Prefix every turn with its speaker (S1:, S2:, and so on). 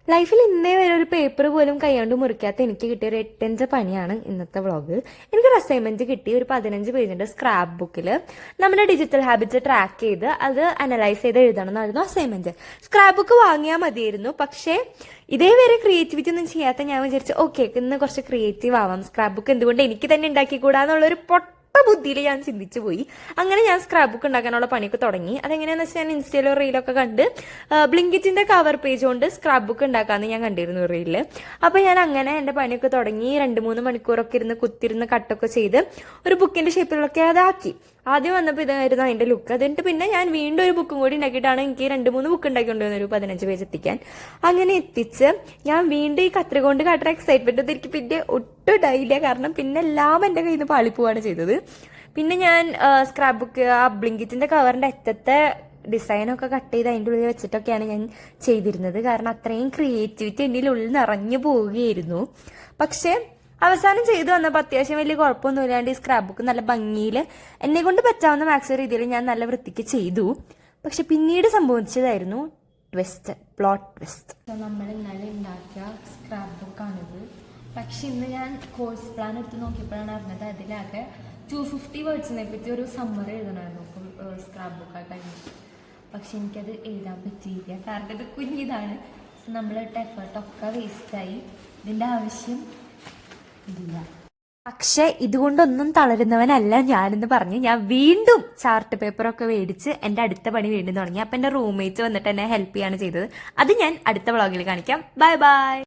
S1: ലൈഫിൽ ഇന്നേ വരെ ഒരു പേപ്പർ പോലും കൈകൊണ്ട് മുറിക്കാത്ത എനിക്ക് കിട്ടിയ ഒരു 8-5 പണിയാണ് ഇന്നത്തെ വ്ളോഗ്. എനിക്കൊരു അസൈൻമെന്റ് കിട്ടി, ഒരു 15 പേജിന്റെ സ്ക്രാപ്പ് ബുക്കിൽ നമ്മുടെ ഡിജിറ്റൽ ഹാബിറ്റ്സ് ട്രാക്ക് ചെയ്ത് അത് അനലൈസ് ചെയ്ത് എഴുതണം എന്നായിരുന്നു അസൈൻമെന്റ്. സ്ക്രാപ്പ് ബുക്ക് വാങ്ങിയാൽ മതിയായിരുന്നു, പക്ഷേ ഇതേവരെ ക്രിയേറ്റിവിറ്റി ഒന്നും ചെയ്യാത്ത ഞാൻ വിചാരിച്ചു ഓക്കെ ഇന്ന് കുറച്ച് ക്രിയേറ്റീവ് ആവാം, സ്ക്രാപ്പ് ബുക്ക് എന്തുകൊണ്ട് എനിക്ക് തന്നെ ഉണ്ടാക്കിക്കൂടാന്നുള്ളൊരു ബുദ്ധിയിൽ ഞാൻ ചിന്തിച്ചു പോയി. അങ്ങനെ ഞാൻ സ്ക്രാപ്പ് ബുക്ക് ഉണ്ടാക്കാനുള്ള പണിയൊക്കെ തുടങ്ങി. അതെങ്ങനെയാന്ന് വെച്ചാൽ ഞാൻ ഇൻസ്റ്റയിലോ റീലൊക്കെ കണ്ട് ബ്ലിങ്കിറ്റിന്റെ കവർ പേജ് കൊണ്ട് സ്ക്രാപ്പ് ബുക്ക് ഉണ്ടാക്കാന്ന് ഞാൻ കണ്ടിരുന്നു റീലില്. അപ്പൊ ഞാൻ അങ്ങനെ എന്റെ പണിയൊക്കെ തുടങ്ങി 2-3 മണിക്കൂറൊക്കെ ഇരുന്ന് കുത്തിരുന്ന് കട്ടൊക്കെ ചെയ്ത് ഒരു ബുക്കിന്റെ ഷേപ്പിലൊക്കെ അതാക്കി. ആദ്യം വന്നപ്പോൾ ഇതായിരുന്നു അതിന്റെ ലുക്ക്. അതിട്ട് പിന്നെ ഞാൻ വീണ്ടും ഒരു ബുക്കും കൂടി ഉണ്ടാക്കിയിട്ടാണ് എനിക്ക് 2-3 ബുക്ക് ഉണ്ടാക്കിക്കൊണ്ടുവന്ന ഒരു 15 പേജ് എത്തിക്കാൻ. അങ്ങനെ എത്തിച്ച് ഞാൻ വീണ്ടും ഈ കത്രിക കൊണ്ട് കാട്ടുന്ന എക്സൈറ്റ്മെന്റ് എനിക്ക് പിന്നെ ഒട്ടും ഉണ്ടായില്ല. കാരണം പിന്നെ എല്ലാം എന്റെ കയ്യിൽ നിന്ന് പാളിപ്പോവാണ് ചെയ്തത്. പിന്നെ ഞാൻ സ്ക്രാപ്പ് ബുക്ക് ആ ബ്ലിങ്കിറ്റിന്റെ കവറിന്റെ അറ്റത്തെ ഡിസൈനൊക്കെ കട്ട് ചെയ്ത് അതിൻ്റെ ഉള്ളിൽ വെച്ചിട്ടൊക്കെയാണ് ഞാൻ ചെയ്തിരുന്നത്. കാരണം അത്രയും ക്രിയേറ്റിവിറ്റി എൻ്റെ ഉള്ളിൽ നിറഞ്ഞു പോവുകയായിരുന്നു. പക്ഷെ അവസാനം ചെയ്തു വന്നപ്പോൾ അത്യാവശ്യം വലിയ കുഴപ്പമൊന്നും ഇല്ലാണ്ട് ഈ സ്ക്രാപ്പ് ബുക്ക് നല്ല ഭംഗിയിൽ എന്നെ കൊണ്ട് പറ്റാവുന്ന മാക്സിമം രീതിയിൽ ഞാൻ നല്ല വൃത്തിക്ക് ചെയ്തു. പക്ഷെ പിന്നീട് സംഭവിച്ചതായിരുന്നു പ്ലോട്ട് ട്വിസ്റ്റ്. നമ്മൾ ഇന്നലെ ഉണ്ടാക്കിയ സ്ക്രാപ്പ് ബുക്കാണിത്. പക്ഷെ ഇന്ന് ഞാൻ കോഴ്സ് പ്ലാൻ എടുത്ത് നോക്കിയപ്പോഴാണ് അറിഞ്ഞത് അതിലാകെ 250 വേർഡ്സിനെ പറ്റി ഒരു സമ്മറി എഴുതണമായിരുന്നു സ്ക്രാപ്പ് ബുക്കായി കഴിഞ്ഞിട്ട്. പക്ഷെ എനിക്കത് എഴുതാൻ പറ്റിയില്ല, കാരണം ഇത് കുഞ്ഞിതാണ്. നമ്മളിട്ട എഫേർട്ടൊക്കെ വേസ്റ്റായി. ഇതിൻ്റെ ആവശ്യം ഇല്ല. പക്ഷെ ഇതുകൊണ്ടൊന്നും തളരുന്നവനല്ല ഞാനെന്ന് പറഞ്ഞ് ഞാൻ വീണ്ടും ചാർട്ട് പേപ്പറൊക്കെ മേടിച്ച് എൻ്റെ അടുത്ത പണി വീണ്ടും തുടങ്ങി. അപ്പം എൻ്റെ റൂംമേറ്റ്സ് വന്നിട്ട് എന്നെ ഹെൽപ്പ് ചെയ്യാണ് ചെയ്തത്. അത് ഞാൻ അടുത്ത വ്ളോഗിൽ കാണിക്കാം. Bye bye.